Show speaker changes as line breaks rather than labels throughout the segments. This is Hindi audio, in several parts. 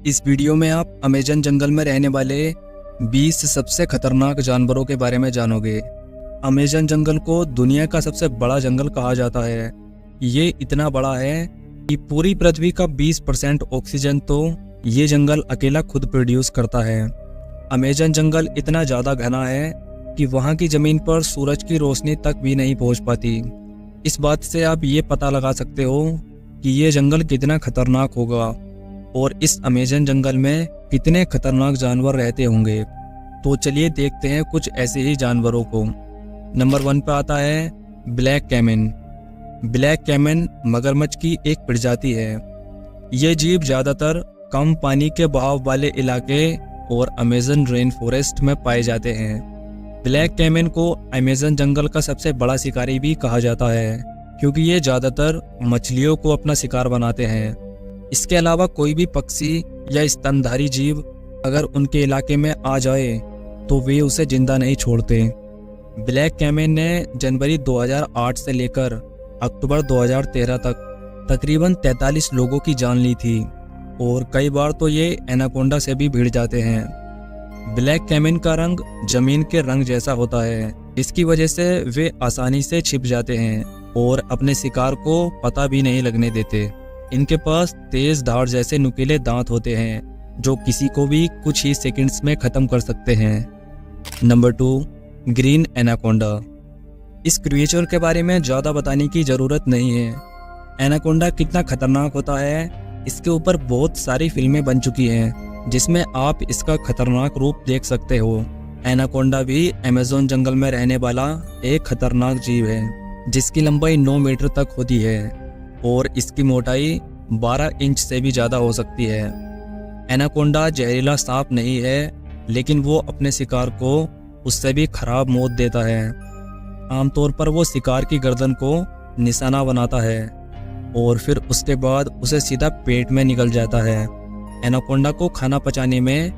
इस वीडियो में आप अमेज़न जंगल में रहने वाले 20 सबसे खतरनाक जानवरों के बारे में जानोगे। अमेज़न जंगल को दुनिया का सबसे बड़ा जंगल कहा जाता है। ये इतना बड़ा है कि पूरी पृथ्वी का 20% ऑक्सीजन तो ये जंगल अकेला खुद प्रोड्यूस करता है। अमेज़न जंगल इतना ज़्यादा घना है कि वहाँ की ज़मीन पर सूरज की रोशनी तक भी नहीं पहुँच पाती। इस बात से आप ये पता लगा सकते हो कि ये जंगल कितना खतरनाक होगा और इस अमेज़न जंगल में कितने खतरनाक जानवर रहते होंगे। तो चलिए देखते हैं कुछ ऐसे ही जानवरों को। नंबर 1 पे आता है ब्लैक कैमन। ब्लैक कैमन मगरमच्छ की एक प्रजाति है। ये जीव ज़्यादातर कम पानी के बहाव वाले इलाके और अमेज़न रेन फॉरेस्ट में पाए जाते हैं। ब्लैक कैमन को अमेज़न जंगल का सबसे बड़ा शिकारी भी कहा जाता है, क्योंकि ये ज़्यादातर मछलियों को अपना शिकार बनाते हैं। इसके अलावा कोई भी पक्षी या स्तनधारी जीव अगर उनके इलाके में आ जाए तो वे उसे जिंदा नहीं छोड़ते। ब्लैक कैमन ने जनवरी 2008 से लेकर अक्टूबर 2013 तक तकरीबन 43 लोगों की जान ली थी और कई बार तो ये एनाकोंडा से भी भिड़ जाते हैं। ब्लैक कैमन का रंग जमीन के रंग जैसा होता है। इसकी वजह से वे आसानी से छिप जाते हैं और अपने शिकार को पता भी नहीं लगने देते। इनके पास तेज धार जैसे नुकीले दांत होते हैं जो किसी को भी कुछ ही सेकंड्स में खत्म कर सकते हैं। Number 2 green anaconda. इस क्रिएचर के बारे में ज़्यादा बताने की ज़रूरत नहीं है। एनाकोंडा कितना खतरनाक होता है इसके ऊपर बहुत सारी फिल्में बन चुकी हैं जिसमें आप इसका खतरनाक रूप देख सकते हो। एनाकोंडा भी अमेज़न जंगल में रहने वाला एक खतरनाक जीव है जिसकी लंबाई 9 मीटर तक होती है और इसकी मोटाई 12 इंच से भी ज़्यादा हो सकती है। एनाकोंडा जहरीला सांप नहीं है, लेकिन वो अपने शिकार को उससे भी खराब मौत देता है। आमतौर पर वो शिकार की गर्दन को निशाना बनाता है और फिर उसके बाद उसे सीधा पेट में निकल जाता है। एनाकोंडा को खाना पचाने में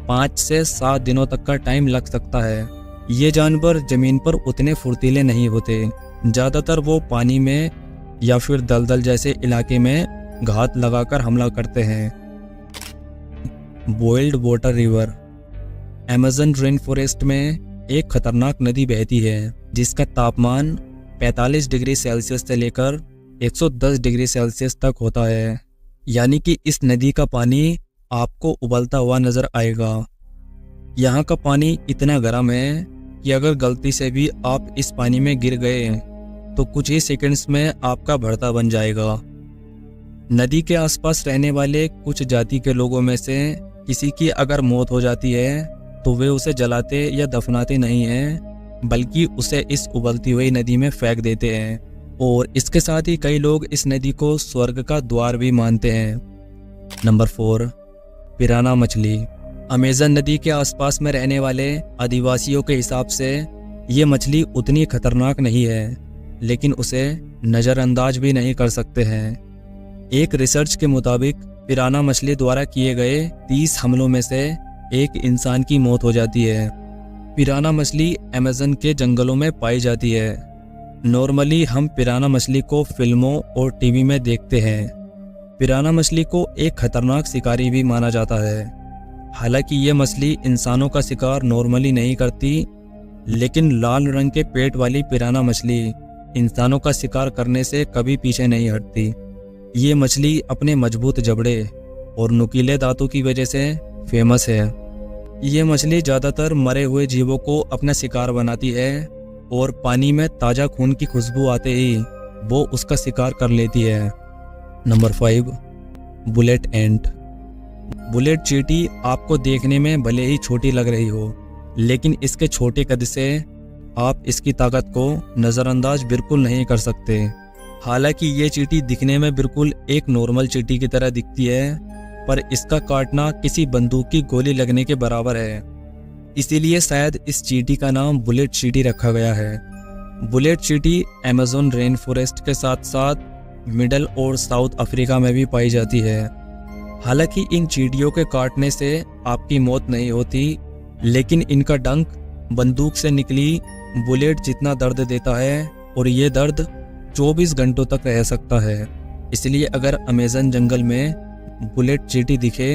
5 से 7 दिनों तक का टाइम लग सकता है। ये जानवर ज़मीन पर उतने फुर्तीले नहीं होते। ज़्यादातर वो पानी में या फिर दलदल जैसे इलाके में घात लगाकर हमला करते हैं। Boiled water river. Amazon rain forest में एक खतरनाक नदी बहती है जिसका तापमान 45 डिग्री सेल्सियस से लेकर 110 डिग्री सेल्सियस तक होता है। यानी कि इस नदी का पानी आपको उबलता हुआ नजर आएगा। यहाँ का पानी इतना गर्म है कि अगर गलती से भी आप इस पानी में गिर गए तो कुछ ही सेकंड्स में आपका भरता बन जाएगा। नदी के आसपास रहने वाले कुछ जाति के लोगों में से किसी की अगर मौत हो जाती है तो वे उसे जलाते या दफनाते नहीं हैं, बल्कि उसे इस उबलती हुई नदी में फेंक देते हैं। और इसके साथ ही कई लोग इस नदी को स्वर्ग का द्वार भी मानते हैं। नंबर 4 पिराना मछली। अमेज़न नदी के आसपास में रहने वाले आदिवासियों के हिसाब से ये मछली उतनी खतरनाक नहीं है, लेकिन उसे नज़रअंदाज भी नहीं कर सकते हैं। एक रिसर्च के मुताबिक पिराना मछली द्वारा किए गए 30 हमलों में से एक इंसान की मौत हो जाती है। पिराना मछली अमेज़न के जंगलों में पाई जाती है। नॉर्मली हम पिराना मछली को फिल्मों और टीवी में देखते हैं। पिराना मछली को एक खतरनाक शिकारी भी माना जाता है। हालांकि ये मछली इंसानों का शिकार नॉर्मली नहीं करती, लेकिन लाल रंग के पेट वाली पिराना मछली इंसानों का शिकार करने से कभी पीछे नहीं हटती। ये मछली अपने मजबूत जबड़े और नुकीले दांतों की वजह से फेमस है। ये मछली ज़्यादातर मरे हुए जीवों को अपना शिकार बनाती है और पानी में ताज़ा खून की खुशबू आते ही वो उसका शिकार कर लेती है। नंबर 5 बुलेट एंट। बुलेट चींटी आपको देखने में भले ही छोटी लग रही हो, लेकिन इसके छोटे कद से आप इसकी ताकत को नज़रअंदाज बिल्कुल नहीं कर सकते। हालांकि ये चींटी दिखने में बिल्कुल एक नॉर्मल चींटी की तरह दिखती है, पर इसका काटना किसी बंदूक की गोली लगने के बराबर है। इसीलिए शायद इस चींटी का नाम बुलेट चींटी रखा गया है। बुलेट चींटी अमेज़न रेन फॉरेस्ट के साथ साथ मिडल और साउथ अफ्रीका में भी पाई जाती है। हालांकि इन चींटियों के काटने से आपकी मौत नहीं होती, लेकिन इनका डंक बंदूक से निकली बुलेट जितना दर्द देता है और ये दर्द 24 घंटों तक रह सकता है। इसलिए अगर अमेज़न जंगल में बुलेट चींटी दिखे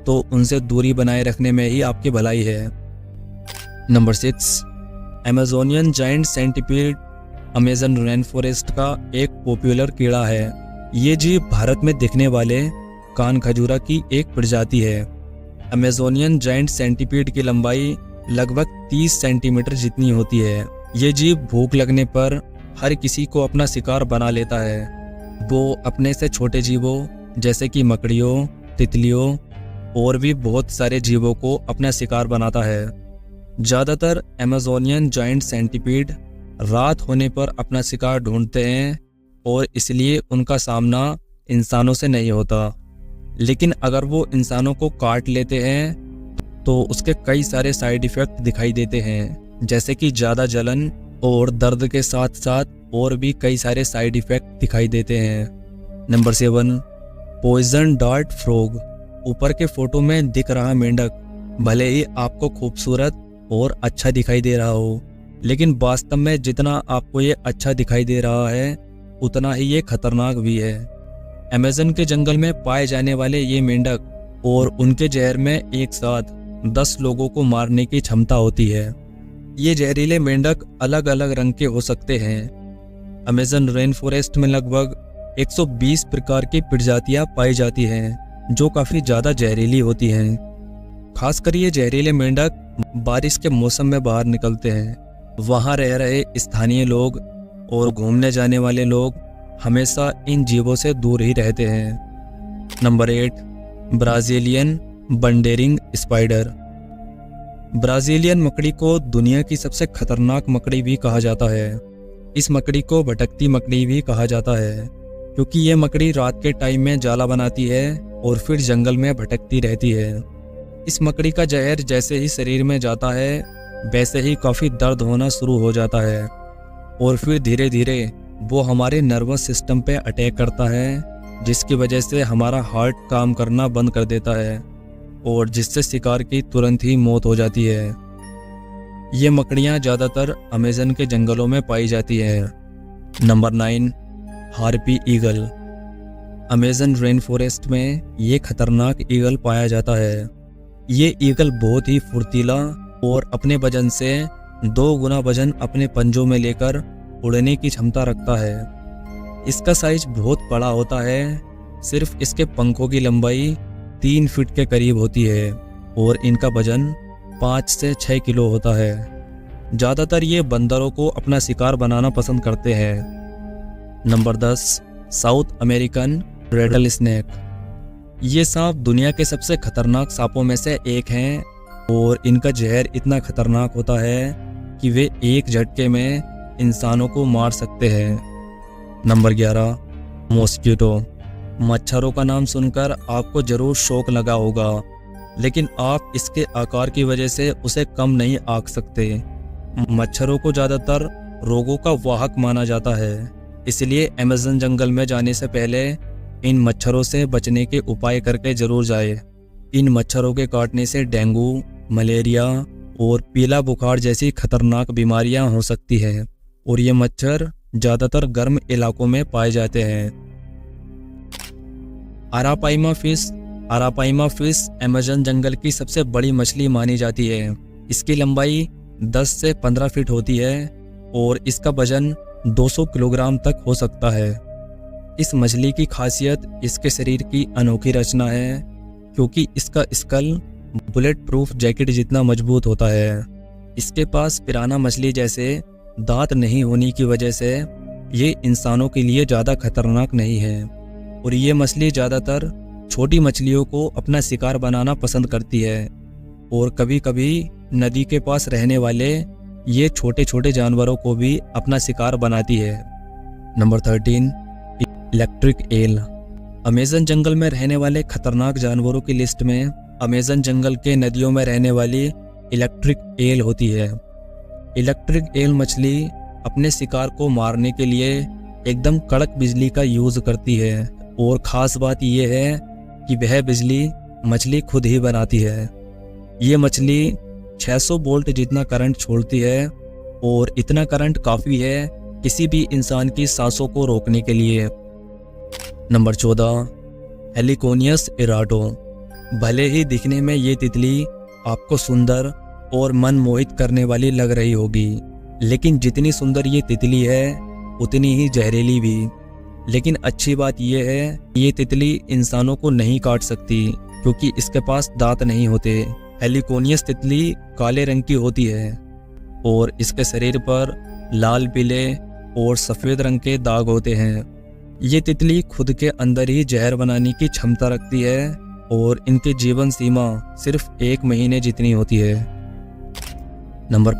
तो उनसे दूरी बनाए रखने में ही आपकी भलाई है। Number 6, Amazonian giant centipede Amazon rain forest का एक पॉपुलर कीड़ा है। ये जीव भारत में दिखने वाले कान खजूरा की एक प्रजाति है। अमेजोनियन जाइंट सेंटीपीड की लंबाई लगभग 30 सेंटीमीटर जितनी होती है। ये जीव भूख लगने पर हर किसी को अपना शिकार बना लेता है। वो अपने से छोटे जीवों जैसे कि मकड़ियों, तितलियों और भी बहुत सारे जीवों को अपना शिकार बनाता है। ज़्यादातर अमेजोनियन जाइंट सेंटीपीड रात होने पर अपना शिकार ढूंढते हैं और इसलिए उनका सामना इंसानों से नहीं होता। लेकिन अगर वो इंसानों को काट लेते हैं तो उसके कई सारे साइड इफ़ेक्ट दिखाई देते हैं, जैसे कि ज़्यादा जलन और दर्द के साथ साथ और भी कई सारे साइड इफ़ेक्ट दिखाई देते हैं। Number 7, poison dart frog. ऊपर के फोटो में दिख रहा मेंढक भले ही आपको खूबसूरत और अच्छा दिखाई दे रहा हो, लेकिन वास्तव में जितना आपको ये अच्छा दिखाई दे रहा है उतना ही ये खतरनाक भी है। अमेज़न के जंगल में पाए जाने वाले ये मेंढक और उनके जहर में एक साथ 10 लोगों को मारने की क्षमता होती है। ये जहरीले मेंढक अलग अलग रंग के हो सकते हैं। अमेज़न रेन फॉरेस्ट में लगभग 120 प्रकार की प्रजातियां पाई जाती हैं जो काफ़ी ज़्यादा जहरीली होती हैं। खासकर ये जहरीले मेंढक बारिश के मौसम में बाहर निकलते हैं। वहाँ रह रहे स्थानीय लोग और घूमने जाने वाले लोग हमेशा इन जीवों से दूर ही रहते हैं। Number 8, Brazilian wandering spider. Brazilian मकड़ी को दुनिया की सबसे खतरनाक मकड़ी भी कहा जाता है। इस मकड़ी को भटकती मकड़ी भी कहा जाता है क्योंकि ये मकड़ी रात के टाइम में जाला बनाती है और फिर जंगल में भटकती रहती है। इस मकड़ी का जहर जैसे ही शरीर में जाता है वैसे ही काफ़ी दर्द होना शुरू हो जाता है और फिर धीरे धीरे वो हमारे नर्वस सिस्टम पे अटैक करता है, जिसकी वजह से हमारा हार्ट काम करना बंद कर देता है और जिससे शिकार की तुरंत ही मौत हो जाती है। ये मकड़ियाँ ज़्यादातर अमेज़न के जंगलों में पाई जाती है। Number 9, harpy eagle. Amazon rain forest में ये खतरनाक ईगल पाया जाता है। ये ईगल बहुत ही फुर्तीला और अपने वजन से 2 गुना वजन अपने पंजों में लेकर उड़ने की क्षमता रखता है। इसका साइज बहुत बड़ा होता है। सिर्फ इसके पंखों की लंबाई 3 फीट के करीब होती है और इनका वजन 5 से 6 किलो होता है। ज़्यादातर ये बंदरों को अपना शिकार बनाना पसंद करते हैं। Number 10, south American ridley snake. ये सांप दुनिया के सबसे खतरनाक सांपों में से एक हैं और इनका जहर इतना खतरनाक होता है कि वे एक झटके में इंसानों को मार सकते हैं। Number 11, mosquito. मच्छरों का नाम सुनकर आपको जरूर शौक लगा होगा, लेकिन आप इसके आकार की वजह से उसे कम नहीं आंक सकते। मच्छरों को ज़्यादातर रोगों का वाहक माना जाता है, इसलिए अमेज़न जंगल में जाने से पहले इन मच्छरों से बचने के उपाय करके जरूर जाए। इन मच्छरों के काटने से डेंगू, मलेरिया और पीला बुखार जैसी खतरनाक बीमारियां हो सकती हैं और ये मच्छर ज़्यादातर गर्म इलाकों में पाए जाते हैं। अरापाइमा फिश अमेज़न जंगल की सबसे बड़ी मछली मानी जाती है। इसकी लंबाई 10 से 15 फीट होती है और इसका वजन 200 किलोग्राम तक हो सकता है। इस मछली की खासियत इसके शरीर की अनोखी रचना है, क्योंकि इसका स्कल बुलेट प्रूफ जैकेट जितना मजबूत होता है। इसके पास पिराना मछली जैसे दांत नहीं होने की वजह से ये इंसानों के लिए ज़्यादा खतरनाक नहीं है और ये मछली ज़्यादातर छोटी मछलियों को अपना शिकार बनाना पसंद करती है और कभी कभी नदी के पास रहने वाले ये छोटे छोटे जानवरों को भी अपना शिकार बनाती है। Number 13, electric L. अमेज़न जंगल में रहने वाले खतरनाक जानवरों की लिस्ट में अमेज़न जंगल के नदियों में रहने वाली इलेक्ट्रिक एल होती है। इलेक्ट्रिक एल मछली अपने शिकार को मारने के लिए एकदम कड़क बिजली का यूज़ करती है और ख़ास बात यह है कि वह बिजली मछली खुद ही बनाती है। ये मछली 600 वोल्ट जितना करंट छोड़ती है और इतना करंट काफ़ी है किसी भी इंसान की सांसों को रोकने के लिए। नंबर 14, हेलिकोनियस इराटो। भले ही दिखने में ये तितली आपको सुंदर और मन मोहित करने वाली लग रही होगी, लेकिन जितनी सुंदर ये तितली है उतनी ही जहरीली भी। लेकिन अच्छी बात यह है ये तितली इंसानों को नहीं काट सकती क्योंकि इसके पास दांत नहीं होते। हेलिकोनियस तितली काले रंग की होती है और इसके शरीर पर लाल, पीले और सफ़ेद रंग के दाग होते हैं। ये तितली खुद के अंदर ही जहर बनाने की क्षमता रखती है और इनकी जीवन सीमा सिर्फ 1 महीने जितनी होती है। नंबर